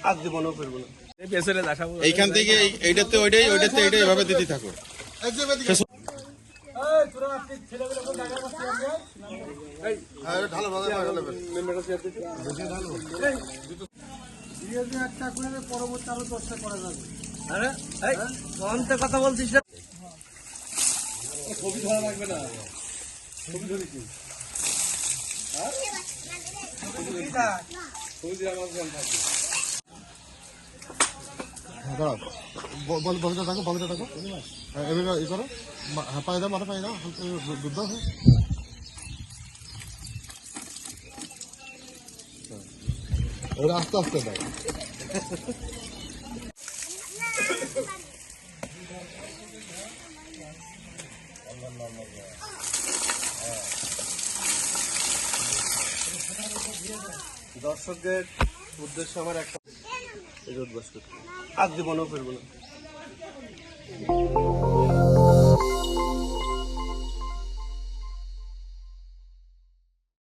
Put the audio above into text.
আর জীবনেও ফিরবো না। এইখান থেকে এইটাতে ওইটাই ওইটাতে এইটাই এভাবে দিতে থাকো। পরবর্তী আরো 10টা করা যাবে। আরে অন্তে কথা বলছিস না, ছবি ধরা লাগবে না। ছবি ধরি কি বলতে থাকো বলতে থাকো এভাবে ই করো, পায়ে দাও, মাথা পায়ে দাও, দুধ দাও। আস্তে আস্তে দাও। দর্শকদের উদ্দেশ্যে আমার একটা আর জীবনেও ফিরবো না।